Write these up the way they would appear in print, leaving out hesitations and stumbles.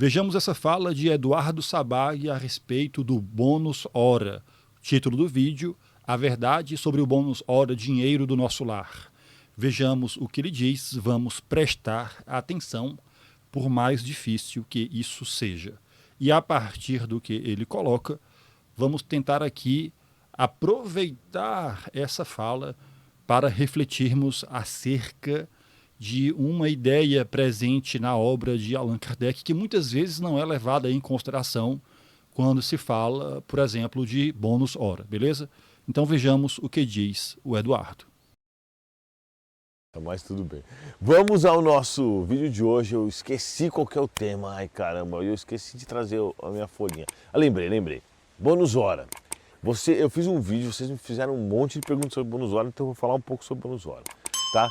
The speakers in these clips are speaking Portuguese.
Vejamos essa fala de Eduardo Sabag a respeito do bônus hora. Título do vídeo: A verdade sobre o bônus hora dinheiro do nosso lar. Vejamos o que ele diz, vamos prestar atenção, por mais difícil que isso seja. E a partir do que ele coloca, vamos tentar aqui aproveitar essa fala para refletirmos acerca de uma ideia presente na obra de Allan Kardec que muitas vezes não é levada em consideração quando se fala, por exemplo, de bônus hora, beleza? Então vejamos o que diz o Eduardo. Mas tudo bem. Vamos ao nosso vídeo de hoje. Eu esqueci qual que é o tema. Ai, caramba, eu esqueci de trazer a minha folhinha. Lembrei. Bônus hora. Eu fiz um vídeo, vocês me fizeram um monte de perguntas sobre bônus hora, então eu vou falar um pouco sobre bônus hora, tá?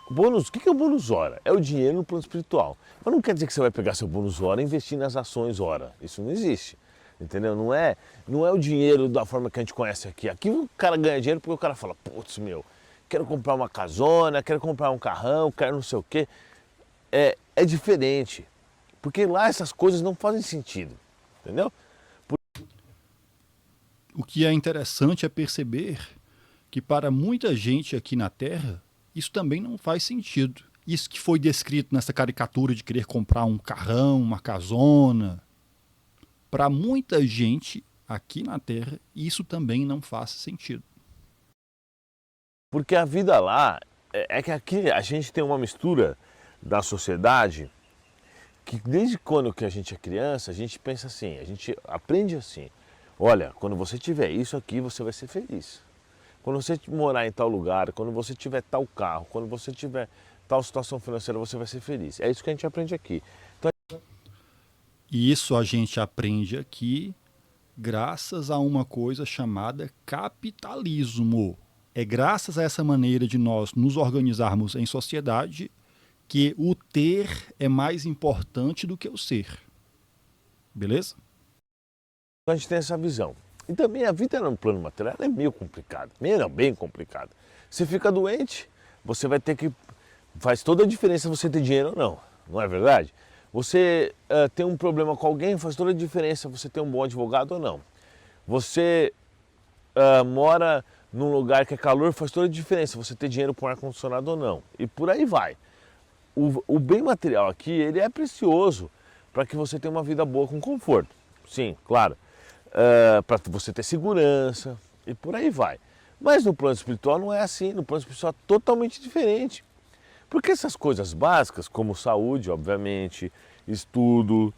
O que é o bônus hora? É o dinheiro no plano espiritual. Mas não quer dizer que você vai pegar seu bônus hora e investir nas ações hora. Isso não existe, entendeu? Não é o dinheiro da forma que a gente conhece aqui. Aqui o cara ganha dinheiro porque o cara fala, putz, quero comprar uma casona, quero comprar um carrão, quero não sei o quê. É diferente, porque lá essas coisas não fazem sentido, entendeu? O que é interessante é perceber que para muita gente aqui na Terra, isso também não faz sentido. Isso que foi descrito nessa caricatura de querer comprar um carrão, uma casona. Para muita gente aqui na Terra, isso também não faz sentido. Porque a vida lá, é que aqui a gente tem uma mistura da sociedade que desde quando que a gente é criança, a gente pensa assim, a gente aprende assim. Olha, quando você tiver isso aqui, você vai ser feliz. Quando você morar em tal lugar, quando você tiver tal carro, quando você tiver tal situação financeira, você vai ser feliz. É isso que a gente aprende aqui. Então, E isso a gente aprende aqui graças a uma coisa chamada capitalismo. É graças a essa maneira de nós nos organizarmos em sociedade que o ter é mais importante do que o ser. Beleza? a gente tem essa visão. E também a vida no plano material é meio complicada, bem complicada. Você fica doente, você vai ter que... Faz toda a diferença você ter dinheiro ou não é verdade? Você tem um problema com alguém, faz toda a diferença você ter um bom advogado ou não. Você mora num lugar que é calor, faz toda a diferença você ter dinheiro com ar-condicionado ou não. E por aí vai. O bem material aqui, ele é precioso para que você tenha uma vida boa com conforto. Sim, claro. Para você ter segurança e por aí vai. Mas no plano espiritual não é assim, no plano espiritual é totalmente diferente. Porque essas coisas básicas, como saúde, obviamente, estudo,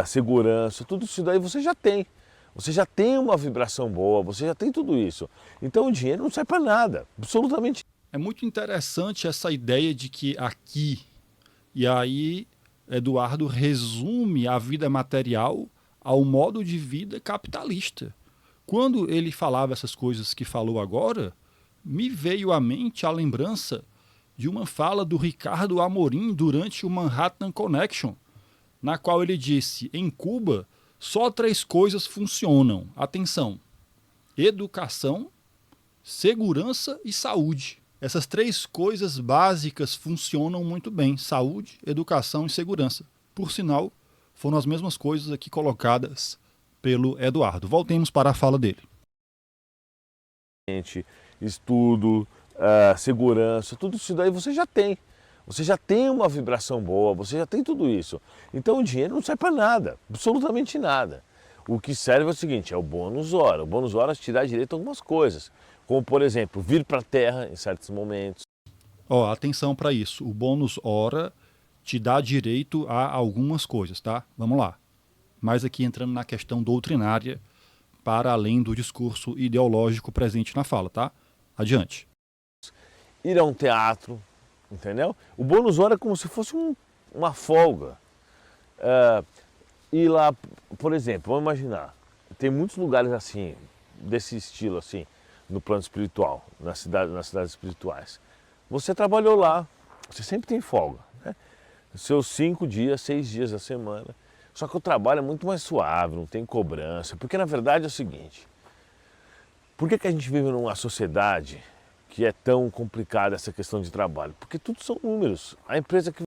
segurança, tudo isso daí você já tem. Você já tem uma vibração boa, você já tem tudo isso. Então o dinheiro não serve para nada, absolutamente. É muito interessante essa ideia de que aqui, e aí Eduardo resume a vida material ao modo de vida capitalista. Quando ele falava essas coisas que falou agora, me veio à mente a lembrança de uma fala do Ricardo Amorim durante o Manhattan Connection, na qual ele disse: em Cuba, só 3 coisas funcionam. Atenção: educação, segurança e saúde. Essas 3 coisas básicas funcionam muito bem: saúde, educação e segurança. Por sinal, foram as mesmas coisas aqui colocadas pelo Eduardo. Voltemos para a fala dele. Estudo, segurança, tudo isso daí você já tem. Você já tem uma vibração boa, você já tem tudo isso. Então o dinheiro não serve para nada, absolutamente nada. O que serve é o seguinte, é o bônus hora. O bônus hora te dá direito a algumas coisas, como por exemplo, vir para a Terra em certos momentos. Atenção para isso. O bônus hora te dá direito a algumas coisas, tá? Vamos lá. Mas aqui entrando na questão doutrinária, para além do discurso ideológico presente na fala, tá? Adiante. Ir a um teatro, entendeu? O bônus hora é como se fosse uma folga. Ir lá, por exemplo, vamos imaginar, tem muitos lugares assim, desse estilo assim, no plano espiritual, nas cidades espirituais. Você trabalhou lá, você sempre tem folga, né? Seus 5 dias, 6 dias da semana. Só que o trabalho é muito mais suave, não tem cobrança, porque na verdade é o seguinte, por que a gente vive numa sociedade que é tão complicada essa questão de trabalho? Porque tudo são números. A empresa que...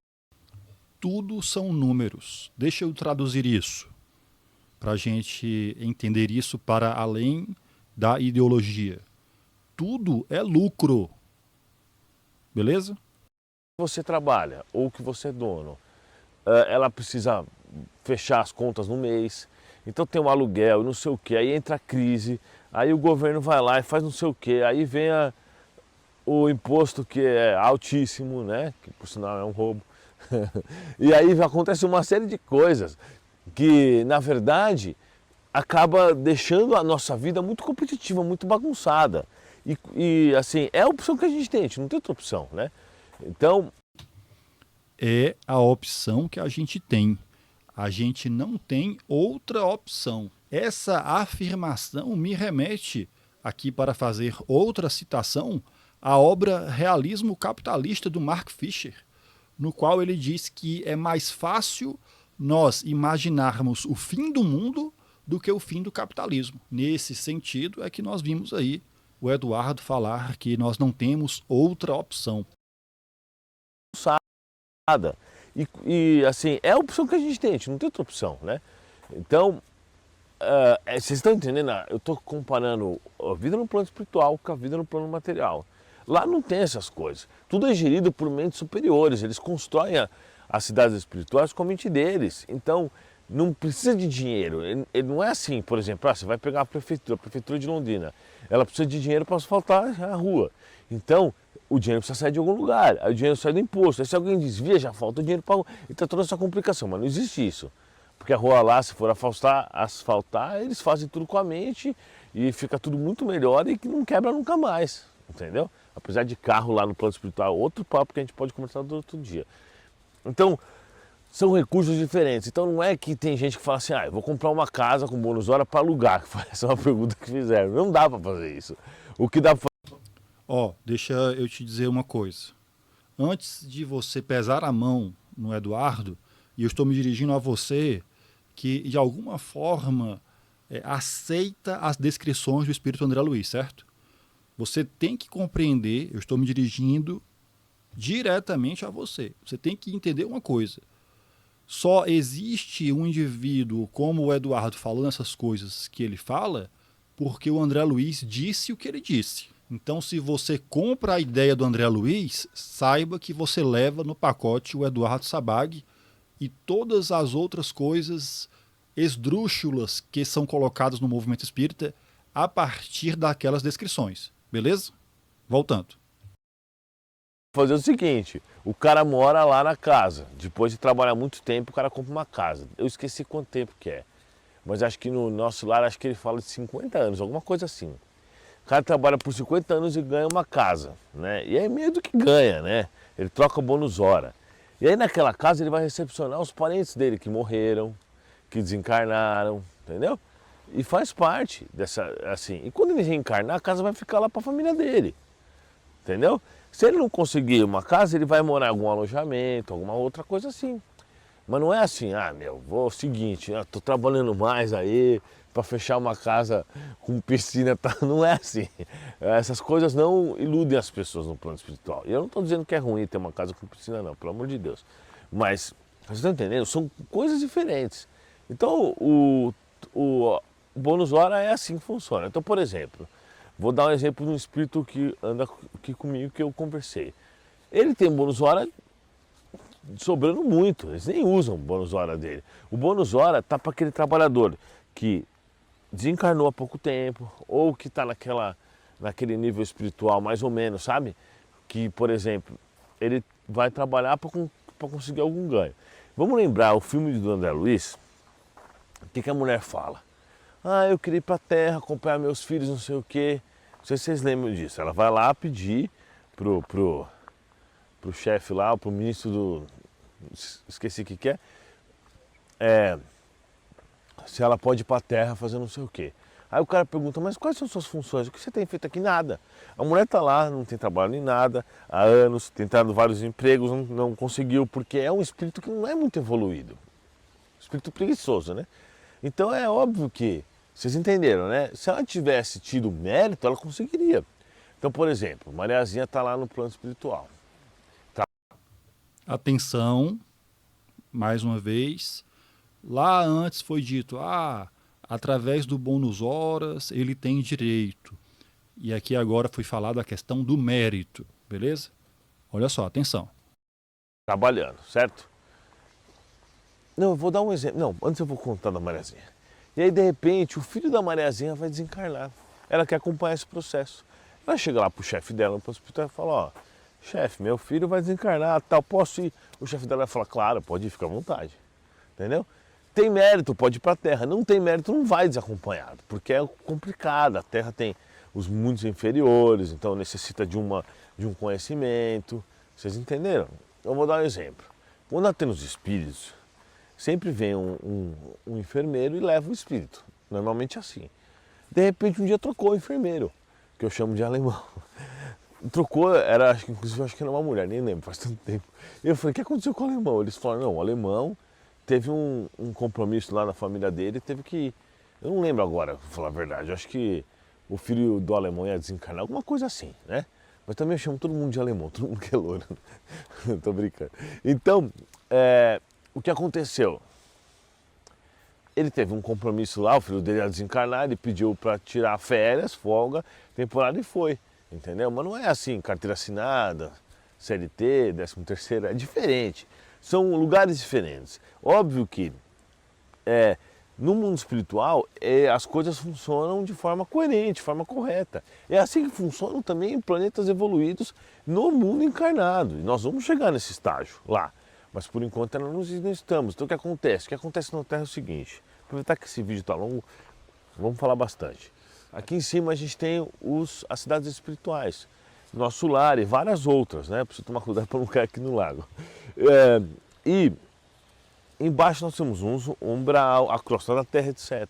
tudo são números. Deixa eu traduzir isso, para a gente entender isso para além da ideologia. Tudo é lucro. Beleza? Você trabalha ou que você é dono, ela precisa fechar as contas no mês, então tem um aluguel, não sei o que, aí entra a crise, aí o governo vai lá e faz não sei o que, aí vem o imposto que é altíssimo, né? Que por sinal é um roubo. E aí acontece uma série de coisas que, na verdade, acaba deixando a nossa vida muito competitiva, muito bagunçada. E assim, é a opção que a gente não tem outra opção, né? Então, É a opção que a gente tem. A gente não tem outra opção. Essa afirmação me remete, aqui para fazer outra citação, à obra Realismo Capitalista do Mark Fisher, no qual ele diz que é mais fácil nós imaginarmos o fim do mundo do que o fim do capitalismo. Nesse sentido é que nós vimos aí o Eduardo falar que nós não temos outra opção. nada. E assim, é a opção que a gente não tem outra opção, né? Então, vocês estão entendendo? Eu estou comparando a vida no plano espiritual com a vida no plano material. Lá não tem essas coisas. Tudo é gerido por mentes superiores. Eles constroem as cidades espirituais com a mente deles. Então, não precisa de dinheiro. Ele não é assim, por exemplo, você vai pegar a prefeitura de Londrina. Ela precisa de dinheiro para asfaltar a rua. Então, o dinheiro precisa sair de algum lugar. Aí o dinheiro sai do imposto. Aí se alguém desvia, já falta o dinheiro para... Então, toda essa complicação. Mas não existe isso. Porque a rua lá, se for asfaltar, eles fazem tudo com a mente e fica tudo muito melhor e que não quebra nunca mais. Entendeu? Apesar de carro lá no plano espiritual, outro papo que a gente pode conversar do outro dia. Então, são recursos diferentes. Então não é que tem gente que fala assim, eu vou comprar uma casa com bônus hora para alugar. Essa é uma pergunta que fizeram. Não dá para fazer isso. O que dá para Deixa eu te dizer uma coisa. Antes de você pesar a mão no Eduardo, e eu estou me dirigindo a você que de alguma forma aceita as descrições do Espírito André Luiz, certo? Você tem que compreender, eu estou me dirigindo diretamente a você. Você tem que entender uma coisa. Só existe um indivíduo como o Eduardo falando essas coisas que ele fala porque o André Luiz disse o que ele disse. Então, se você compra a ideia do André Luiz, saiba que você leva no pacote o Eduardo Sabag e todas as outras coisas esdrúxulas que são colocadas no movimento espírita a partir daquelas descrições. Beleza? Voltando. fazer o seguinte, o cara mora lá na casa, depois de trabalhar muito tempo, o cara compra uma casa. Eu esqueci quanto tempo que é, mas acho que no nosso lar, acho que ele fala de 50 anos, alguma coisa assim. O cara trabalha por 50 anos e ganha uma casa, né? E é meio do que ganha, né? Ele troca o bônus hora. E aí naquela casa ele vai recepcionar os parentes dele que morreram, que desencarnaram, entendeu? E faz parte dessa, assim, e quando ele reencarnar, a casa vai ficar lá para a família dele, entendeu? Se ele não conseguir uma casa, ele vai morar em algum alojamento, alguma outra coisa assim. Mas não é assim, vou o seguinte, tô trabalhando mais aí para fechar uma casa com piscina, tá? Não é assim. Essas coisas não iludem as pessoas no plano espiritual. E eu não estou dizendo que é ruim ter uma casa com piscina não, pelo amor de Deus. Mas, vocês estão entendendo? São coisas diferentes. Então, o bônus hora é assim que funciona. Então, por exemplo, vou dar um exemplo de um espírito que anda aqui comigo, que eu conversei. Ele tem bônus hora sobrando muito, eles nem usam o bônus hora dele. O bônus hora tá para aquele trabalhador que desencarnou há pouco tempo, ou que está naquele nível espiritual mais ou menos, sabe? Que, por exemplo, ele vai trabalhar para conseguir algum ganho. Vamos lembrar o filme do André Luiz, o que a mulher fala? Eu queria ir para a terra, acompanhar meus filhos, não sei o quê. Não sei se vocês lembram disso. Ela vai lá pedir pro chefe lá, pro ministro do... esqueci o que é. Se ela pode ir para a terra fazer não sei o quê. Aí o cara pergunta, mas quais são suas funções? O que você tem feito aqui? Nada. A mulher está lá, não tem trabalho nem nada, há anos, tentando vários empregos, não conseguiu, porque é um espírito que não é muito evoluído. Espírito preguiçoso, né? Então é óbvio que, vocês entenderam, né? Se ela tivesse tido mérito, ela conseguiria. Então, por exemplo, Mariazinha está lá no plano espiritual. Atenção, mais uma vez, lá antes foi dito, através do bônus horas ele tem direito. E aqui agora foi falado a questão do mérito, beleza? Olha só, atenção. Trabalhando, certo? Não, eu vou dar um exemplo. Não, antes eu vou contar da Mariazinha. E aí, de repente, o filho da Mariazinha vai desencarnar. Ela quer acompanhar esse processo. Ela chega lá pro chefe dela, pro hospital, e fala, ó, chefe, meu filho vai desencarnar, tal, posso ir? O chefe dela vai falar, claro, pode ir, fica à vontade. Entendeu? Tem mérito, pode ir pra Terra. Não tem mérito, não vai desacompanhado, porque é complicado. A Terra tem os mundos inferiores, então necessita de um conhecimento. Vocês entenderam? Eu vou dar um exemplo. Quando tem os espíritos, sempre vem um enfermeiro e leva o espírito. Normalmente é assim. De repente um dia trocou o enfermeiro, que eu chamo de alemão. Trocou, inclusive acho que era uma mulher, nem lembro, faz tanto tempo. Eu falei, o que aconteceu com o alemão? Eles falaram, não, o alemão teve um compromisso lá na família dele, teve que ir. Eu não lembro agora, pra falar a verdade, eu acho que o filho do alemão ia desencarnar, alguma coisa assim, né? Mas também eu chamo todo mundo de alemão, todo mundo que é louro. Tô brincando. Então, o que aconteceu? Ele teve um compromisso lá, o filho dele ia desencarnar, ele pediu para tirar férias, folga, temporada e foi, entendeu? Mas não é assim, carteira assinada, CLT, 13º, é diferente. São lugares diferentes. Óbvio que no mundo espiritual as coisas funcionam de forma coerente, de forma correta. É assim que funcionam também em planetas evoluídos no mundo encarnado. E nós vamos chegar nesse estágio lá. Mas por enquanto ainda não estamos. Então o que acontece? O que acontece na Terra é o seguinte. Aproveitar que esse vídeo está longo, vamos falar bastante. Aqui em cima a gente tem as cidades espirituais. Nosso lar e várias outras, né? Preciso tomar cuidado para não cair aqui no lago. E embaixo nós temos um umbral, a crosta da terra, etc.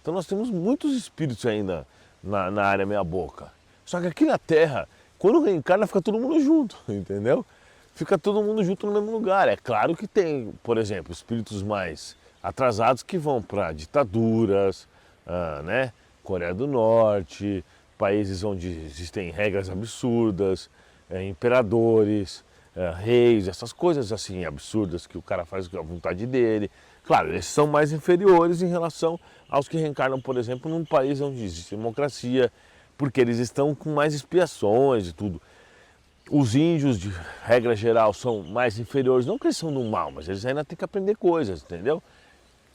Então nós temos muitos espíritos ainda na área meia boca. Só que aqui na Terra, quando reencarna, fica todo mundo junto, entendeu? Fica todo mundo junto no mesmo lugar. É claro que tem, por exemplo, espíritos mais atrasados que vão para ditaduras, né? Coreia do Norte, países onde existem regras absurdas, imperadores, reis, essas coisas assim absurdas que o cara faz com a vontade dele. Claro, eles são mais inferiores em relação aos que reencarnam, por exemplo, num país onde existe democracia, porque eles estão com mais expiações e tudo. Os índios, de regra geral, são mais inferiores, não que eles são do mal, mas eles ainda têm que aprender coisas, entendeu?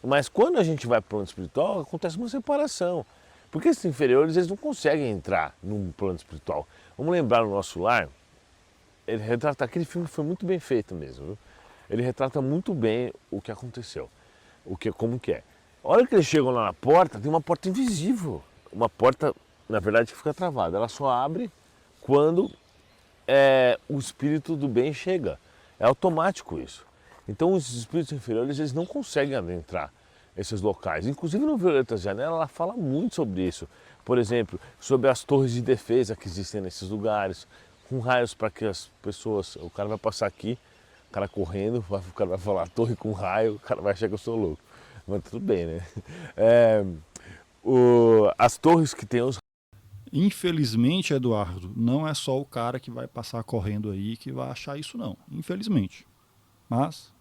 Mas quando a gente vai para o plano espiritual, acontece uma separação. Porque esses inferiores, eles não conseguem entrar num plano espiritual. Vamos lembrar no Nosso Lar, ele retrata, aquele filme foi muito bem feito mesmo, viu? Ele retrata muito bem o que aconteceu, como que é. A hora que eles chegam lá na porta, tem uma porta invisível, uma porta, na verdade, que fica travada. Ela só abre quando o espírito do bem chega. É automático isso. Então os espíritos inferiores, eles não conseguem adentrar esses locais. Inclusive no Violeta Janela ela fala muito sobre isso. Por exemplo, sobre as torres de defesa que existem nesses lugares, com raios para que as pessoas, o cara vai passar aqui, o cara correndo, o cara vai falar torre com raio, o cara vai achar que eu sou louco. Mas tudo bem, né? As torres que tem os... Infelizmente, Eduardo, não é só o cara que vai passar correndo aí que vai achar isso não, infelizmente. Mas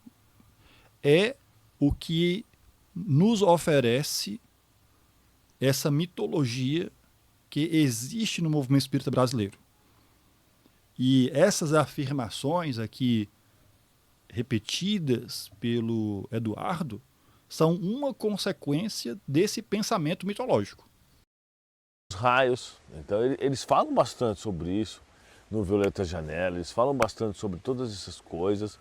é o que nos oferece essa mitologia que existe no movimento espírita brasileiro. E essas afirmações aqui repetidas pelo Eduardo são uma consequência desse pensamento mitológico. Raios, então eles falam bastante sobre isso no Violeta Janela, eles falam bastante sobre todas essas coisas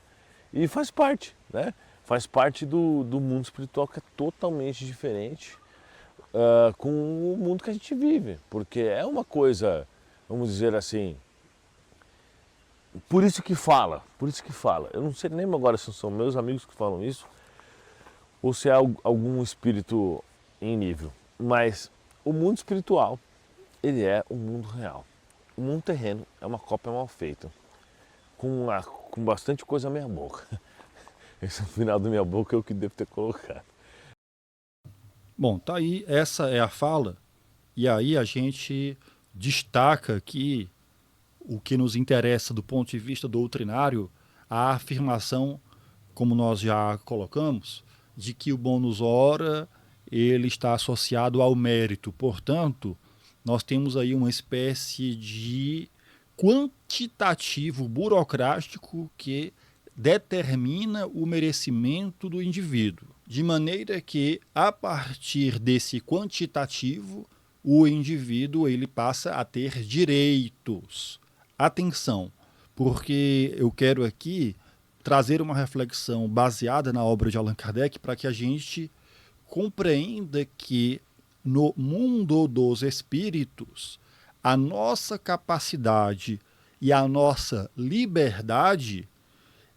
e faz parte, né? Faz parte do mundo espiritual que é totalmente diferente com o mundo que a gente vive, porque é uma coisa, vamos dizer assim, por isso que fala, eu não sei nem agora se são meus amigos que falam isso ou se é algum espírito em nível, mas o mundo espiritual, ele é o mundo real. O mundo terreno é uma cópia mal feita, com bastante coisa meia boca. Esse final da minha boca é o que devo ter colocado. Bom, tá aí, essa é a fala, e aí a gente destaca que o que nos interessa do ponto de vista doutrinário, a afirmação como nós já colocamos, de que o bônus hora ele está associado ao mérito. Portanto, nós temos aí uma espécie de quantitativo burocrático que determina o merecimento do indivíduo, de maneira que, a partir desse quantitativo, o indivíduo ele passa a ter direitos. Atenção, porque eu quero aqui trazer uma reflexão baseada na obra de Allan Kardec para que a gente compreenda que no mundo dos espíritos, a nossa capacidade e a nossa liberdade,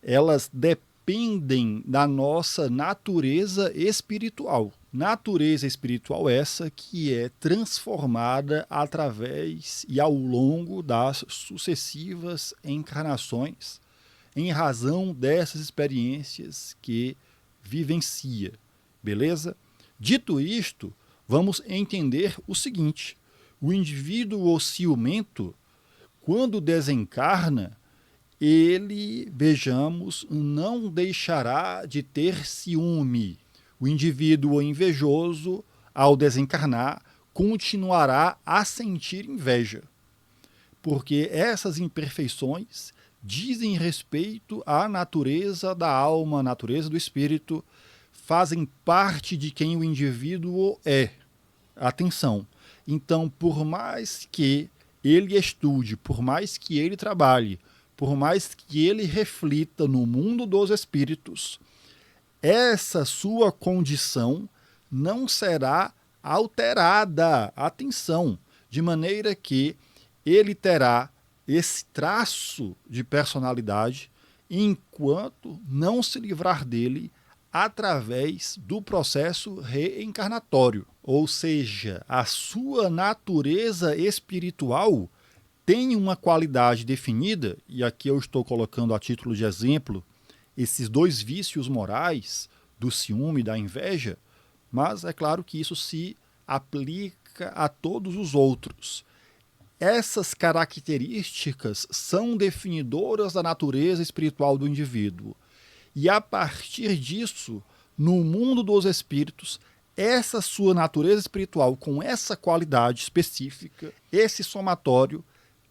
elas dependem da nossa natureza espiritual. Natureza espiritual essa que é transformada através e ao longo das sucessivas encarnações, em razão dessas experiências que vivencia. Beleza? Dito isto, vamos entender o seguinte: o indivíduo ciumento, quando desencarna, ele, vejamos, não deixará de ter ciúme. O indivíduo invejoso, ao desencarnar, continuará a sentir inveja, porque essas imperfeições dizem respeito à natureza da alma, à natureza do espírito, fazem parte de quem o indivíduo é. Atenção! Então, por mais que ele estude, por mais que ele trabalhe, por mais que ele reflita no mundo dos espíritos, essa sua condição não será alterada. Atenção! De maneira que ele terá esse traço de personalidade enquanto não se livrar dele através do processo reencarnatório. Ou seja, a sua natureza espiritual tem uma qualidade definida, e aqui eu estou colocando a título de exemplo esses dois vícios morais, do ciúme e da inveja, mas é claro que isso se aplica a todos os outros. Essas características são definidoras da natureza espiritual do indivíduo. E a partir disso, no mundo dos espíritos, essa sua natureza espiritual, com essa qualidade específica, esse somatório,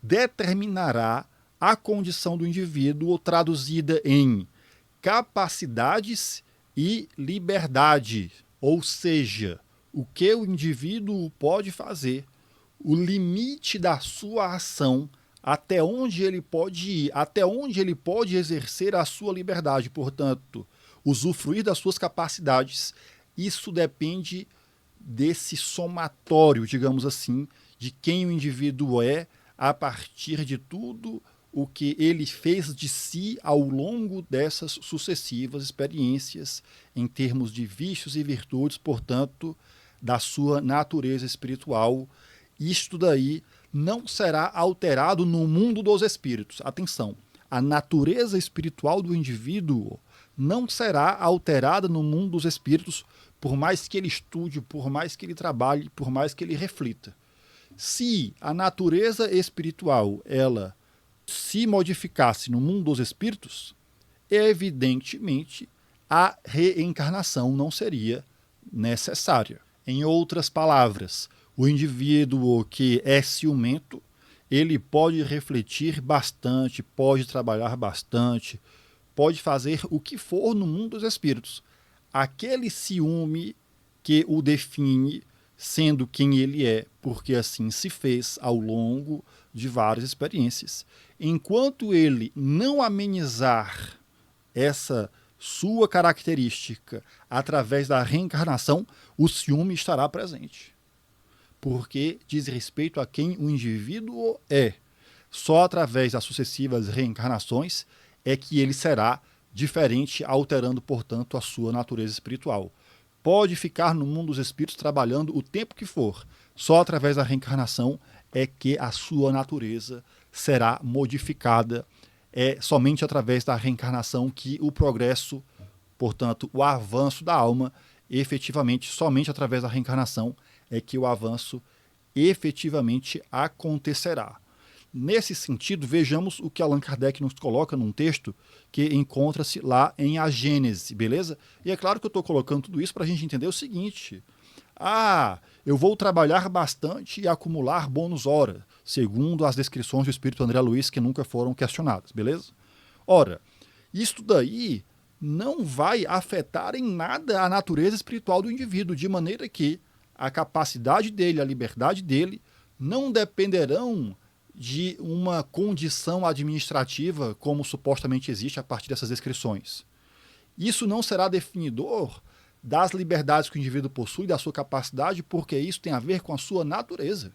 determinará a condição do indivíduo traduzida em capacidades e liberdade. Ou seja, o que o indivíduo pode fazer, o limite da sua ação, até onde ele pode ir, até onde ele pode exercer a sua liberdade, portanto, usufruir das suas capacidades. Isso depende desse somatório, digamos assim, de quem o indivíduo é a partir de tudo o que ele fez de si ao longo dessas sucessivas experiências, em termos de vícios e virtudes, portanto, da sua natureza espiritual. Isto daí não será alterado no mundo dos espíritos. Atenção, a natureza espiritual do indivíduo não será alterada no mundo dos espíritos, por mais que ele estude, por mais que ele trabalhe, por mais que ele reflita. Se a natureza espiritual ela se modificasse no mundo dos espíritos, evidentemente a reencarnação não seria necessária. Em outras palavras, o indivíduo que é ciumento, ele pode refletir bastante, pode trabalhar bastante, pode fazer o que for no mundo dos espíritos. Aquele ciúme que o define sendo quem ele é, porque assim se fez ao longo de várias experiências. Enquanto ele não amenizar essa sua característica através da reencarnação, o ciúme estará presente. Porque diz respeito a quem o indivíduo é. Só através das sucessivas reencarnações é que ele será diferente, alterando, portanto, a sua natureza espiritual. Pode ficar no mundo dos espíritos trabalhando o tempo que for. Só através da reencarnação é que a sua natureza será modificada. É somente através da reencarnação que o progresso, portanto, o avanço da alma, efetivamente, somente através da reencarnação é que o avanço efetivamente acontecerá. Nesse sentido, vejamos o que Allan Kardec nos coloca num texto que encontra-se lá em A Gênese, beleza? E é claro que eu estou colocando tudo isso para a gente entender o seguinte: eu vou trabalhar bastante e acumular bônus hora, segundo as descrições do espírito André Luiz, que nunca foram questionadas, beleza? Ora, isso daí não vai afetar em nada a natureza espiritual do indivíduo, de maneira que a capacidade dele, a liberdade dele, não dependerão de uma condição administrativa como supostamente existe a partir dessas descrições. Isso não será definidor das liberdades que o indivíduo possui, da sua capacidade, porque isso tem a ver com a sua natureza.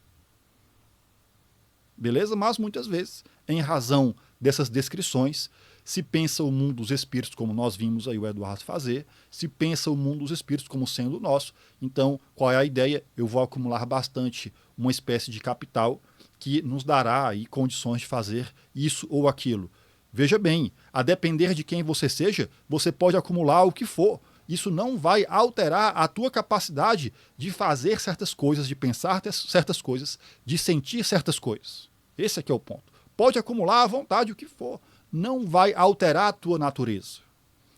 Beleza? Mas muitas vezes, em razão dessas descrições, se pensa o mundo dos espíritos como nós vimos aí o Eduardo fazer, se pensa o mundo dos espíritos como sendo o nosso. Então, qual é a ideia? Eu vou acumular bastante uma espécie de capital que nos dará aí condições de fazer isso ou aquilo. Veja bem, a depender de quem você seja, você pode acumular o que for. Isso não vai alterar a tua capacidade de fazer certas coisas, de pensar certas coisas, de sentir certas coisas. Esse aqui é o ponto. Pode acumular à vontade o que for. Não vai alterar a tua natureza.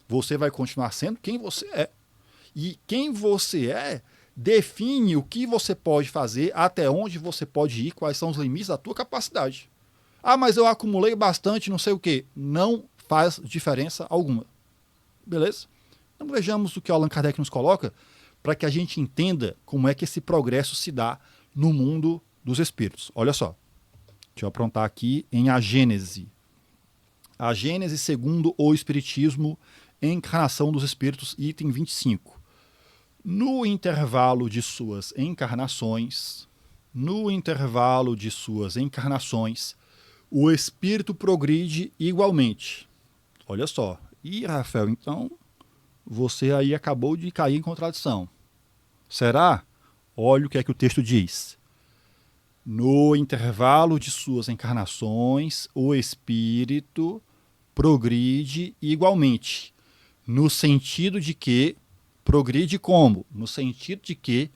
Você vai continuar sendo quem você é. E quem você é define o que você pode fazer, até onde você pode ir, quais são os limites da tua capacidade. Mas eu acumulei bastante, não sei o quê. Não faz diferença alguma. Beleza? Então vejamos o que o Allan Kardec nos coloca para que a gente entenda como é que esse progresso se dá no mundo dos espíritos. Olha só. Deixa eu aprontar aqui em A Gênese. A Gênese segundo o Espiritismo, Encarnação dos Espíritos, item 25. No intervalo de suas encarnações, o espírito progride igualmente. Olha só. E, Rafael, então, você aí acabou de cair em contradição. Será? Olha o que é que o texto diz. No intervalo de suas encarnações, o espírito progride igualmente. No sentido de que, progride como? No sentido de que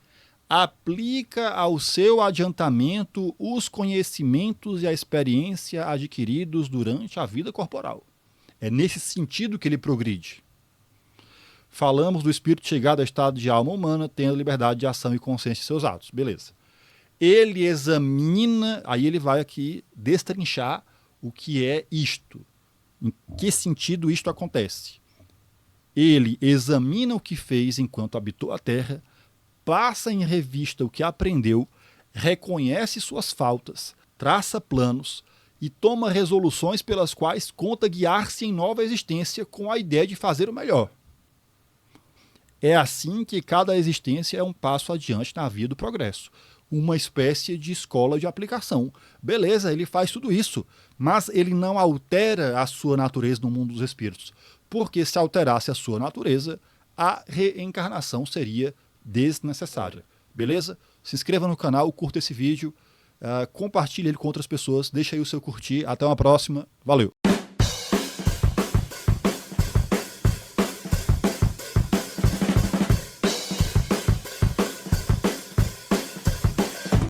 aplica ao seu adiantamento os conhecimentos e a experiência adquiridos durante a vida corporal. É nesse sentido que ele progride. Falamos do espírito chegado ao estado de alma humana, tendo liberdade de ação e consciência de seus atos. Beleza. Ele examina, aí ele vai aqui destrinchar o que é isto. Em que sentido isto acontece? Ele examina o que fez enquanto habitou a terra, passa em revista o que aprendeu, reconhece suas faltas, traça planos e toma resoluções pelas quais conta guiar-se em nova existência com a ideia de fazer o melhor. É assim que cada existência é um passo adiante na via do progresso. Uma espécie de escola de aplicação. Beleza, ele faz tudo isso, mas ele não altera a sua natureza no mundo dos espíritos. Porque se alterasse a sua natureza, a reencarnação seria desnecessária. Beleza? Se inscreva no canal, curta esse vídeo, compartilhe ele com outras pessoas, deixa aí o seu curtir. Até uma próxima. Valeu!